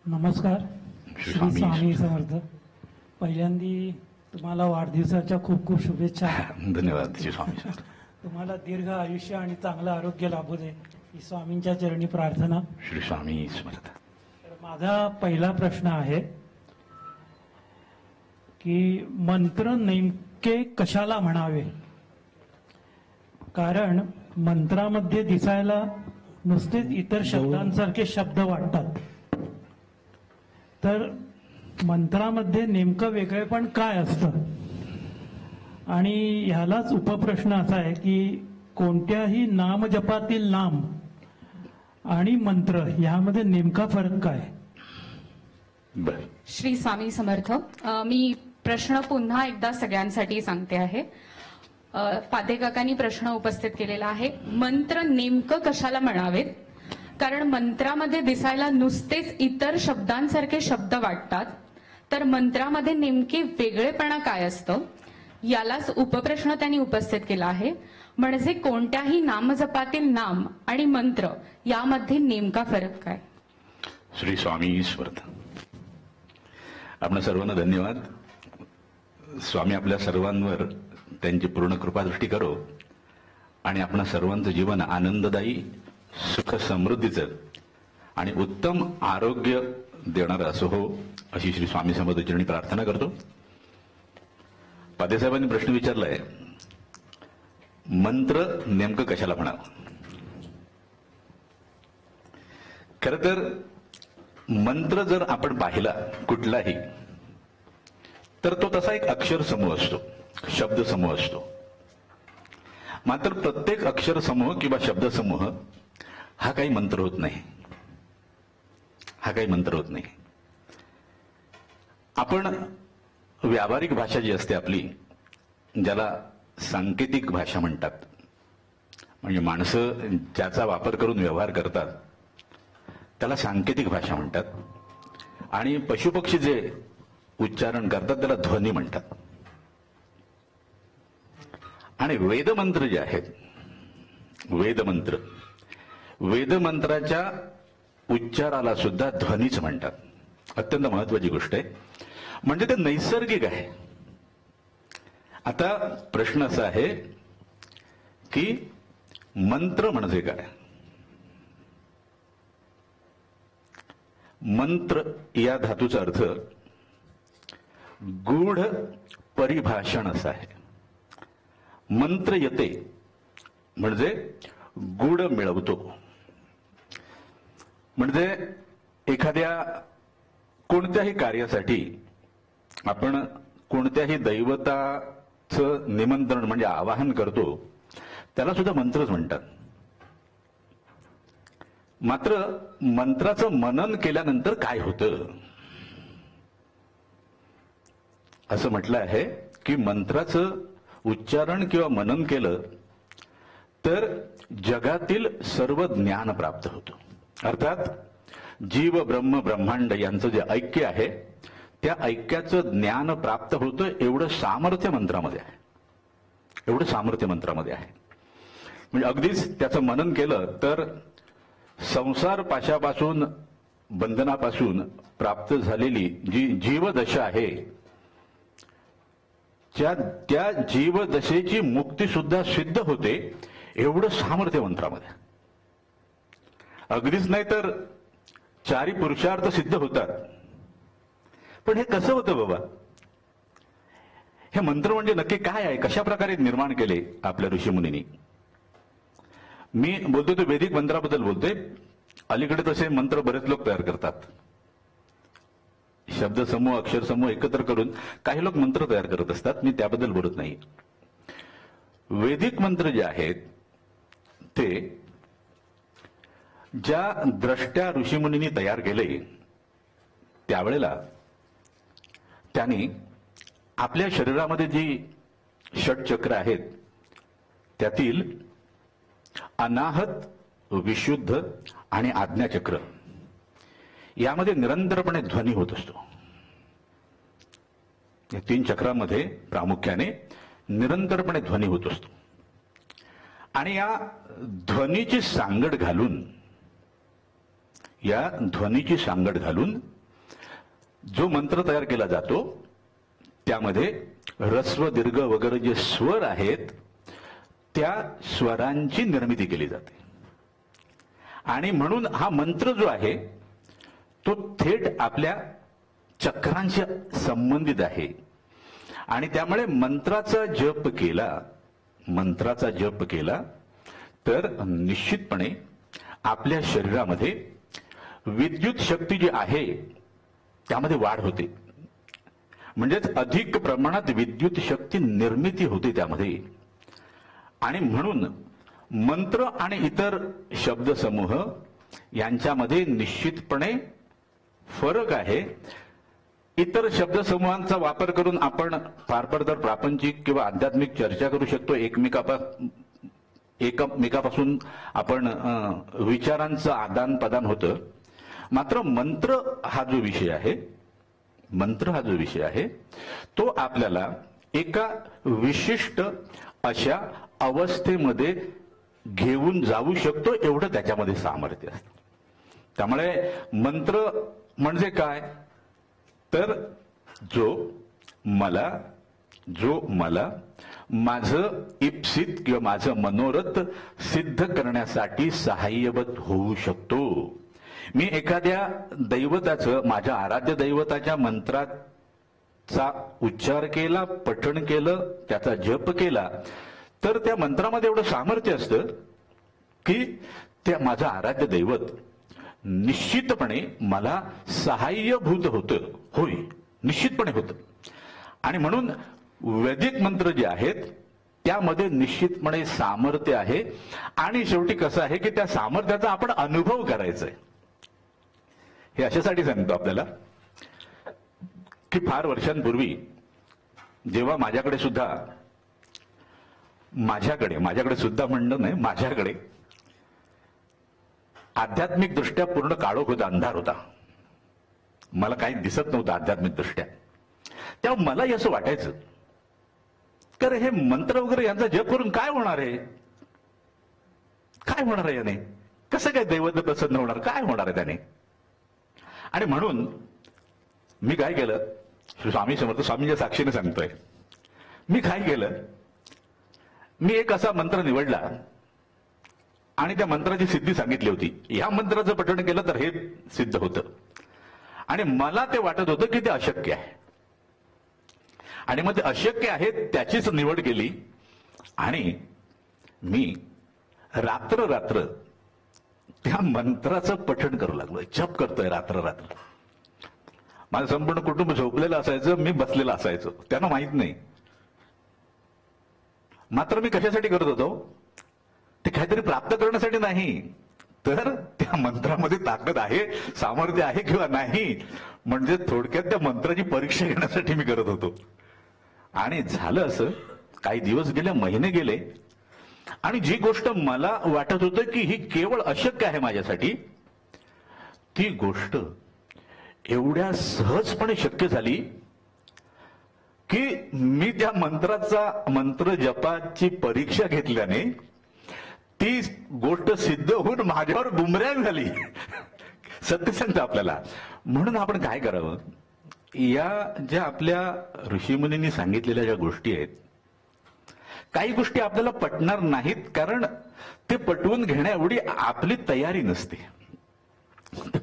नमस्कार. श्री स्वामी समर्थ. पहिल्यांदी तुम्हाला वाढदिवसाच्या खूप खूप शुभेच्छा. धन्यवाद श्री स्वामी समर्थ. तुम्हाला दीर्घ आयुष्य आणि चांगलं आरोग्य लाभू दे ही स्वामींच्या चरणी प्रार्थना. श्री स्वामी समर्थ. तर माझा पहिला प्रश्न आहे की मंत्र नेमके कशाला म्हणावे. कारण मंत्रामध्ये दिसायला नुसतेच इतर शब्दांसारखे शब्द वाटतात, तर मंत्रामध्ये नेमकं वेगळेपण काय असतं. आणि ह्यालाच उपप्रश्न असा आहे की कोणत्याही नामजपातील नाम आणि मंत्र यामध्ये नेमका फरक काय. बर. श्री स्वामी समर्थ. मी प्रश्न पुन्हा एकदा सगळ्यांसाठी सांगते आहे. पादेकाकांनी प्रश्न उपस्थित केलेला आहे, मंत्र नेमकं कशाला म्हणावेत. कारण मंत्रामध्ये दिसायला नुसतेच इतर शब्दांसारखे शब्द वाटतात, तर मंत्रामध्ये नेमके वेगळेपणा काय असतं यालाच उपप्रश्न त्यांनी उपस्थित केला आहे. म्हणजे कोणत्याही नामजपातील नाम आणि मंत्र यामध्ये नेमका फरक काय. श्री स्वामी समर्थ. आपण सर्वांना धन्यवाद. स्वामी आपल्या सर्वांवर त्यांची पूर्ण कृपादृष्टी करो आणि आपणा सर्वांचं जीवन आनंददायी, सुख समृद्धीचं आणि उत्तम आरोग्य देणारं असं हो, अशी श्री स्वामी समर्थ चरणी प्रार्थना करतो. पादेसाहेबांनी प्रश्न विचारलाय, मंत्र नेमकं कशाला म्हणावं. खर तर मंत्र जर आपण पाहिला कुठलाही, तर तो तसा एक अक्षर समूह असतो, शब्द समूह असतो. मात्र प्रत्येक अक्षर समूह किंवा शब्द समूह हा काही मंत्र होत नाही. हा काही मंत्र होत नाही. आपण व्यावहारिक भाषा जी असते आपली, ज्याला सांकेतिक भाषा म्हणतात, म्हणजे माणसं ज्याचा वापर करून व्यवहार करतात त्याला सांकेतिक भाषा म्हणतात. आणि पशुपक्षी जे उच्चारण करतात त्याला ध्वनी म्हणतात. आणि वेदमंत्र जे आहेत, वेदमंत्र, वेदमंत्राच्या उच्चाराला सुद्धा ध्वनीच म्हणतात. अत्यंत महत्वाची गोष्ट आहे. म्हणजे ते नैसर्गिक आहे. आता प्रश्न असा आहे की मंत्र म्हणजे काय. मंत्र या धातूचा अर्थ गूढ परिभाषण असा आहे. मंत्र येते म्हणजे गूढ मिळवतो. म्हणजे एखाद्या कोणत्याही कार्यासाठी आपण कोणत्याही दैवताचं निमंत्रण म्हणजे आवाहन करतो, त्याला सुद्धा मंत्रच म्हणतात. मात्र मंत्राचं मनन केल्यानंतर काय होतं, असं म्हटलं आहे की मंत्राचं उच्चारण किंवा मनन केलं तर जगातील सर्व ज्ञान प्राप्त होतं. अर्थात जीव ब्रह्म ब्रह्मांड यांचं जे ऐक्य आहे त्या ऐक्याचं ज्ञान प्राप्त होतं. एवढं सामर्थ्य मंत्रामध्ये आहे. एवढं सामर्थ्य मंत्रामध्ये आहे. म्हणजे अगदीच त्याचं मनन केलं तर संसार पाशापासून, बंधनापासून प्राप्त झालेली जी जीवदशा आहे त्या जीवदशेची मुक्ती सुद्धा सिद्ध होते. एवढं सामर्थ्य मंत्रामध्ये. अगदीच नाही तर चारी पुरुषार्थ सिद्ध होतात. पण हे कसं होतं बाबा. हे मंत्र म्हणजे नक्की काय आहे, कशा प्रकारे निर्माण केले आपल्या ऋषीमुनींनी. मी बोलतो तो वैदिक मंत्राबद्दल बोलतोय. अलीकडे तसे मंत्र बरेच लोक तयार करतात. शब्दसमूह, अक्षरसमूह एकत्र करून काही लोक मंत्र तयार करत असतात. मी त्याबद्दल बोलत नाही. वैदिक मंत्र जे आहेत ते ज्या द्रष्ट्या ऋषीमुनींनी तयार केले त्यावेळेला त्यांनी आपल्या शरीरामध्ये जी षटचक्र आहेत त्यातील अनाहत, विशुद्ध आणि आज्ञाचक्र यामध्ये निरंतरपणे ध्वनी होत असतो. या तीन चक्रांमध्ये प्रामुख्याने निरंतरपणे ध्वनी होत असतो. आणि या ध्वनीची सांगड घालून या ध्वनीची सांगड घालून जो मंत्र तयार केला जातो त्यामध्ये ऱ्हस्व दीर्घ वगैरे जे स्वर आहेत त्या स्वरांची निर्मिती केली जाते आणि म्हणून हा मंत्र जो आहे तो थेट आपल्या चक्रांशी संबंधित आहे आणि त्यामुळे मंत्राचा जप केला तर निश्चितपणे आपल्या शरीरामध्ये विद्युत शक्ती जी आहे त्यामध्ये वाढ होते, म्हणजेच अधिक प्रमाणात विद्युत शक्ती निर्मिती होते त्यामध्ये. आणि म्हणून मंत्र आणि इतर शब्दसमूह यांच्यामध्ये निश्चितपणे फरक आहे. इतर शब्दसमूहांचा वापर करून आपण फार तर प्रापंचिक किंवा आध्यात्मिक चर्चा करू शकतो, एकमेकापासून आपण विचारांचं आदान प्रदान होतं. मात्र मंत्र हा जो विषय आहे तो आपल्याला एका विशिष्ट अशा अवस्थेमध्ये घेऊन जाऊ शकतो, एवढं त्याच्यामध्ये सामर्थ्य असतं. त्यामुळे मंत्र म्हणजे काय तर जो मला माझं इप्सित किंवा माझं मनोरथ सिद्ध करण्यासाठी सहाय्यवत होऊ शकतो. मी एखाद्या दैवताचं, माझ्या आराध्य दैवताच्या मंत्राचा उच्चार केला, पठण केलं, त्याचा जप केला तर त्या मंत्रामध्ये एवढं सामर्थ्य असतं की त्या माझं आराध्य दैवत निश्चितपणे मला सहाय्यभूत होतं. होय, निश्चितपणे होतं. आणि म्हणून वैदिक मंत्र जे आहेत त्यामध्ये निश्चितपणे सामर्थ्य आहे. आणि शेवटी कसं आहे की त्या सामर्थ्याचा आपण अनुभव करायचा आहे. हे अशासाठी सांगतो आपल्याला की फार वर्षांपूर्वी जेव्हा माझ्याकडे सुद्धा म्हणणं नाही, माझ्याकडे आध्यात्मिक दृष्ट्या पूर्ण काळोख होता, अंधार होता, मला काही दिसत नव्हतं आध्यात्मिक दृष्ट्या. तेव्हा मलाही असं वाटायचं तर हे मंत्र वगैरे यांचा जप करून काय होणार आहे, काय होणार आहे याने, कसं काय दैवत प्रसन्न होणार, काय होणार आहे त्याने. आणि म्हणून मी काय केलं, स्वामी समर्थ स्वामींच्या साक्षीने सांगतोय, मी काय केलं, मी एक असा मंत्र निवडला आणि त्या मंत्राची सिद्धी सांगितली होती. ह्या मंत्राचं पठण केलं तर हे सिद्ध होतं. आणि मला ते वाटत होतं की ते अशक्य आहे. आणि मग ते अशक्य आहे त्याचीच निवड केली आणि मी रात्र त्या मंत्राचं पठण करू लागलो, जप करतोय रात्र. माझं संपूर्ण कुटुंब झोपलेलं असायचं, मी बसलेला असायचो, त्यांना माहित नाही. मात्र मी कशासाठी करत होतो, ते काहीतरी प्राप्त करण्यासाठी नाही, तर त्या मंत्रामध्ये ताकद आहे, सामर्थ्य आहे किंवा नाही, म्हणजे थोडक्यात त्या मंत्राची परीक्षा घेण्यासाठी मी करत होतो. आणि झालं असं, काही दिवस गेले, महिने गेले, आणि जी गोष्ट मला वाटत होतं की ही केवळ अशक्य आहे माझ्यासाठी, ती गोष्ट एवढ्या सहजपणे शक्य झाली की मी त्या मंत्र जपाची परीक्षा घेतल्याने ती गोष्ट सिद्ध होऊन माझ्यावर बुमरॅंग झाली. सत्य सांगतो आपल्याला. म्हणून आपण काय करावं, या ज्या आपल्या ऋषीमुनींनी सांगितलेल्या ज्या गोष्टी आहेत, काही गोष्टी आपल्याला पटणार नाहीत, कारण ते पटवून घेण्या एवढी आपली तयारी नसते.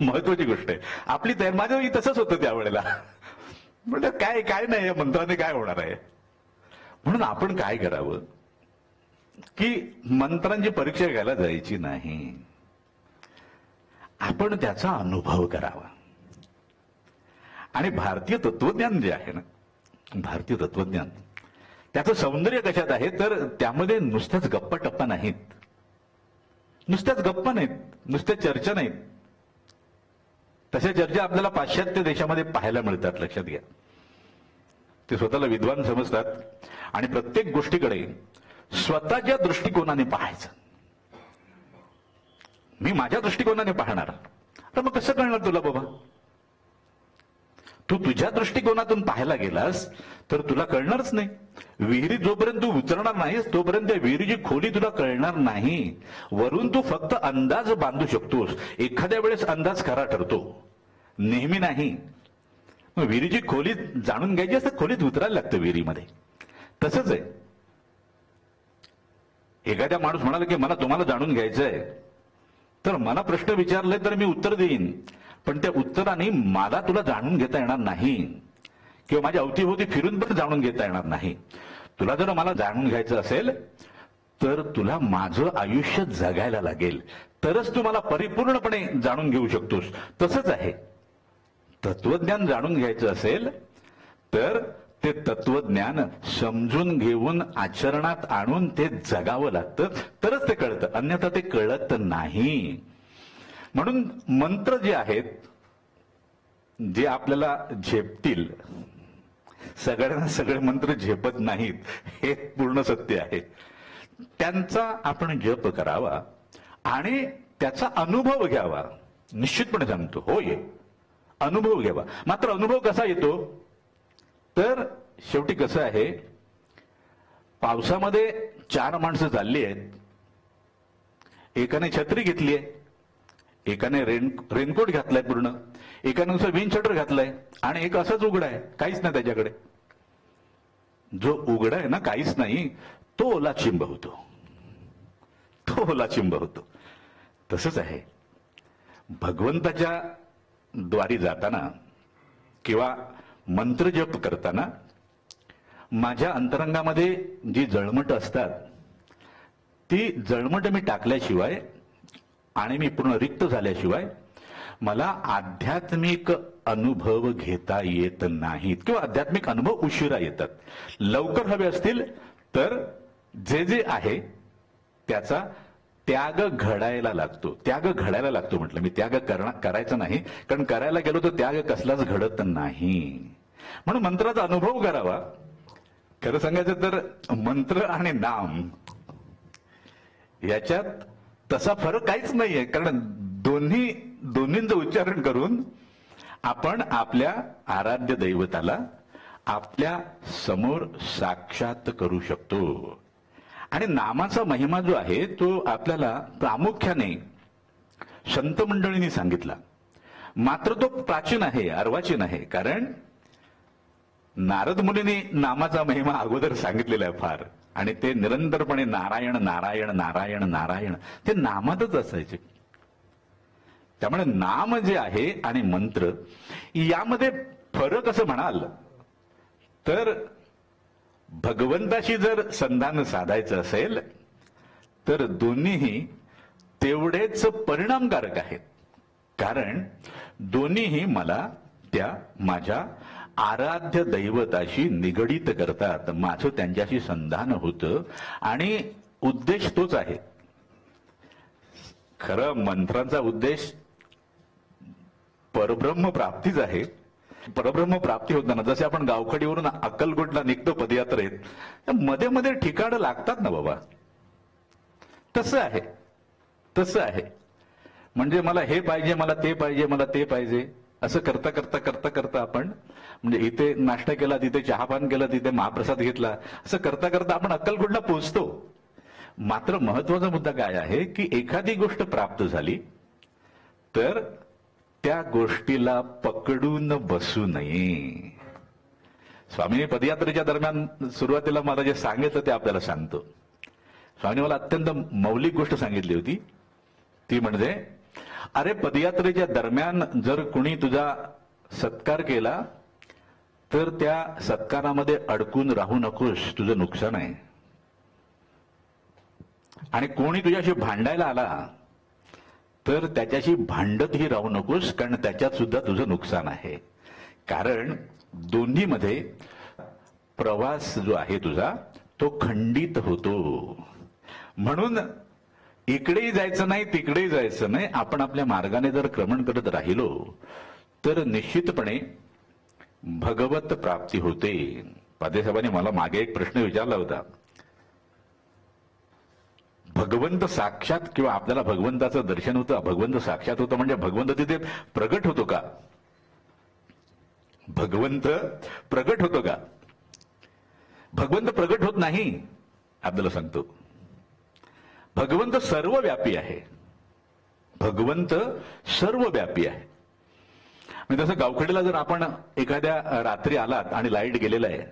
महत्वाची गोष्ट आहे आपली तयारी. माझ्याही तसंच होतं त्यावेळेला. म्हणजे काय नाही, या मंत्राने काय होणार आहे. म्हणून आपण काय करावं की मंत्रांची परीक्षा घ्यायला जायची नाही, आपण त्याचा अनुभव करावा. आणि भारतीय तत्वज्ञान जे आहे ना, भारतीय तत्वज्ञान, त्याचं सौंदर्य कशात आहे तर त्यामध्ये नुसत्याच गप्पा टप्पा नाहीत, नुसत्याच गप्पा नाहीत, नुसत्या चर्चा नाहीत. तशा चर्चा आपल्याला पाश्चात्य देशामध्ये पाहायला मिळतात. लक्षात घ्या, ते स्वतःला विद्वान समजतात आणि प्रत्येक गोष्टीकडे स्वतःच्या दृष्टिकोनाने पाहायचं. मी माझ्या दृष्टिकोनाने पाहणार, तर मग कसं कळणार तुला बाबा. तू तुझ्या दृष्टिकोनातून पाहायला गेलास तर तुला कळणारच नाही. विहिरीत जोपर्यंत तू उतरणार नाहीस तोपर्यंत त्या विहिरीची खोली तुला कळणार नाही. वरून तू फक्त अंदाज बांधू शकतोस. एखाद्या वेळेस अंदाज खरा ठरतो, नेहमी नाही. मग विहिरीची खोली जाणून घ्यायची असते, खोलीत उतरायला लागतं विहिरीमध्ये. तसंच आहे, एखाद्या माणूस म्हणाला की मला तुम्हाला जाणून घ्यायचंय, तर मला प्रश्न विचारले तर मी उत्तर देईन, पण त्या उत्तराने मला तुला जाणून घेता येणार नाही किंवा माझ्या अवतीभोवती फिरून पण जाणून घेता येणार नाही. तुला जर मला जाणून घ्यायचं असेल तर तुला माझं आयुष्य जगायला लागेल, तरच तू मला परिपूर्णपणे जाणून घेऊ शकतोस. तसंच आहे, तत्वज्ञान जाणून घ्यायचं असेल तर ते तत्वज्ञान समजून घेऊन आचरणात आणून ते जगावं लागतं, तरच ते कळतं, अन्यथा ते कळत नाही. म्हणून मंत्र जे आहेत, जे आपल्याला झेपतील, सगळ्यांना सगळे मंत्र झेपत नाहीत, हे पूर्ण सत्य आहे. त्यांचा आपण जप करावा आणि त्याचा अनुभव घ्यावा. निश्चितपणे सांगतो, होय, अनुभव घ्यावा. मात्र अनुभव कसा येतो तर शेवटी कसं आहे, पावसामध्ये 4 माणसं चालली आहेत. एकाने छत्री घेतली आहे, एकाने रेनकोट घातलाय पूर्ण, एकाने नुसतं विंड शटर घातलाय आणि एक असंच उघडा आहे, काहीच नाही त्याच्याकडे. जो उघडा आहे ना, काहीच नाही, तो ओला चिंब होतो, तो ओला चिंब होतो. तसंच आहे, भगवंताच्या द्वारी जाताना किंवा मंत्र जप करताना माझ्या अंतरंगामध्ये जी जळमट असतात, ती जळमट मी टाकल्याशिवाय आणि मी पूर्ण रिक्त झाल्याशिवाय मला आध्यात्मिक अनुभव घेता येत नाहीत किंवा आध्यात्मिक अनुभव उशिरा येतात. लवकर हवे असतील तर जे जे आहे त्याचा त्याग घडायला लागतो. त्याग घडायला लागतो म्हटलं मी, त्याग करायचा नाही, कारण करायला गेलो तर त्याग कसलाच घडत नाही. म्हणून मंत्राचा अनुभव करावा. खरं सांगायचं तर मंत्र आणि नाम याच्यात तसा फरक काहीच नाहीये, कारण दोन्हींचं उच्चारण करून आपण आपल्या आराध्य दैवताला आपल्या समोर साक्षात करू शकतो. आणि नामाचा महिमा जो आहे तो आपल्याला प्रामुख्याने संत मंडळींनी सांगितला. मात्र तो प्राचीन आहे, अर्वाचीन आहे, कारण नारद मुनींनी नामाचा महिमा अगोदर सांगितलेला आहे फार, आणि ते निरंतरपणे नारायण नारायण नारायण नारायण ते नामातच असायचे. त्यामुळे नाम जे आहे आणि मंत्र यामध्ये फरक असं म्हणाल तर भगवंताशी जर संधान साधायचं असेल तर दोन्हीही तेवढेच परिणामकारक आहेत, कारण दोन्हीही मला त्या माझ्या आराध्य दैवताशी निगडीत करतात. माझं त्यांच्याशी संधान होतं आणि उद्देश तोच आहे. खरं मंत्रांचा उद्देश परब्रह्म प्राप्तीच आहे. परब्रह्म प्राप्ती होताना जसे आपण गावखडीवरून अक्कलकोटला निघतो पदयात्रेत, मध्ये मध्ये ठिकाणं लागतात ना बाबा, तसं आहे, तसं आहे. म्हणजे मला हे पाहिजे, मला ते पाहिजे, मला ते पाहिजे, असं करता करता करता करता आपण, म्हणजे इथे नाश्ता केला, तिथे चहापान केलं, तिथे महाप्रसाद घेतला, असं करता करता आपण अक्कलकोटला पोहोचतो. मात्र महत्वाचा मुद्दा काय आहे की एखादी गोष्ट प्राप्त झाली तर त्या गोष्टीला पकडून बसू नये. स्वामींनी पदयात्रेच्या दरम्यान सुरुवातीला मला जे सांगितलं ते आपल्याला सांगतो. स्वामींनी मला अत्यंत मौलिक गोष्ट सांगितली होती, ती म्हणजे, अरे पदयात्रेच्या दरम्यान जर कुणी तुझा सत्कार केला तर त्या सत्कारामध्ये अडकून राहू नकोस, तुझं नुकसान आहे. आणि कोणी तुझ्याशी भांडायला आला तर त्याच्याशी भांडतही राहू नकोस, कारण त्याच्यात सुद्धा तुझं नुकसान आहे. कारण दोन्हीमध्ये प्रवास जो आहे तुझा तो खंडित होतो. म्हणून इकडेही जायचं नाही, तिकडेही जायचं नाही. आपण आपल्या मार्गाने जर क्रमण करत राहिलो तर निश्चितपणे भगवत प्राप्ती होते. पादेसाहेबांनी मला मागे एक प्रश्न विचारला होता, भगवंत साक्षात किंवा आपल्याला भगवंताचं दर्शन होतं, भगवंत साक्षात होतं म्हणजे भगवंत तिथे प्रगट होतो का? भगवंत प्रगट होतो का? भगवंत प्रगट होत नाही. आपल्याला सांगतो, भगवंत सर्वव्यापी आहे. भगवंत सर्वव्यापी आहे. म्हणजे तसं गावखेडीला जर आपण एखाद्या रात्री आलात आणि लाईट गेलेला आहे,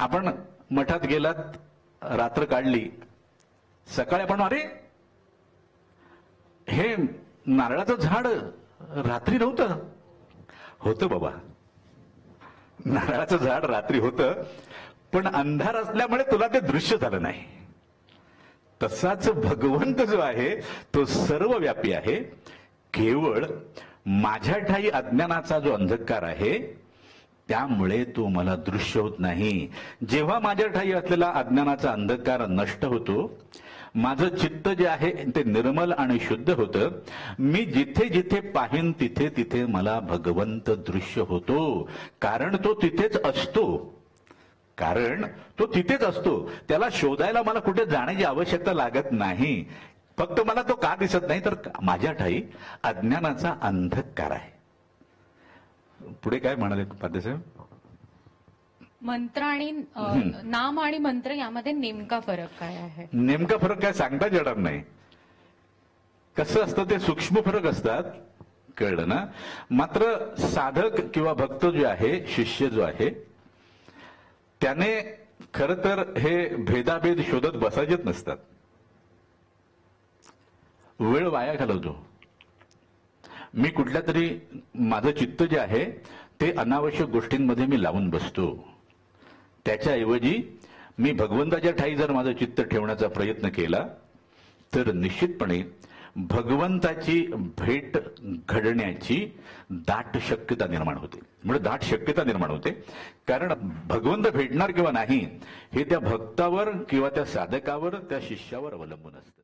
आपण मठात गेलात, रात्र काढली, सकाळी आपण अरे हे नारळाचं झाड रात्री नव्हतं. होतं बाबा, नारळाचं झाड रात्री होतं, पण अंधार असल्यामुळे तुला ते दृश्य झालं नाही. तसाच भगवंत जो आहे तो सर्वव्यापी आहे. केवळ माझ्या ठाई अज्ञानाचा जो अंधकार आहे त्यामुळे तो मला दृश्य होत नाही. जेव्हा माझ्या ठाई असलेला अज्ञानाचा अंधकार नष्ट होतो, माझं चित्त जे आहे ते निर्मल आणि शुद्ध होतं, मी जिथे जिथे पाहीन तिथे तिथे मला भगवंत दृश्य होतो. कारण तो तिथेच असतो. कारण तो तिथेच असतो. त्याला शोधायला मला कुठे जाण्याची आवश्यकता लागत नाही. फक्त मला तो का दिसत नाही, तर माझ्या ठाई अज्ञानाचा अंधकार आहे. पुढे काय म्हणाले पादेसाहेब? मंत्र आणि नाम आणि मंत्र यामध्ये नेमका फरक काय आहे? नेमका फरक काय सांगताच येणार नाही. कसं असतं, ते सूक्ष्म फरक असतात, कळलं ना? मात्र साधक किंवा भक्त जो आहे, शिष्य जो आहे, त्याने खरं तर हे भेदाभेद शोधत बसायचेच नसतात. वेळ वाया घालवतो. मी कुठल्या तरी माझं चित्त जे आहे ते अनावश्यक गोष्टींमध्ये मी लावून बसतो. त्याच्याऐवजी मी भगवंताच्या ठाई जर माझं चित्त ठेवण्याचा प्रयत्न केला तर निश्चितपणे भगवंताची भेट घडण्याची दाट शक्यता निर्माण होते. म्हणजे दाट शक्यता निर्माण होते. कारण भगवंत भेटणार किंवा नाही हे त्या भक्तावर किंवा त्या साधकावर, त्या शिष्यावर अवलंबून असतं.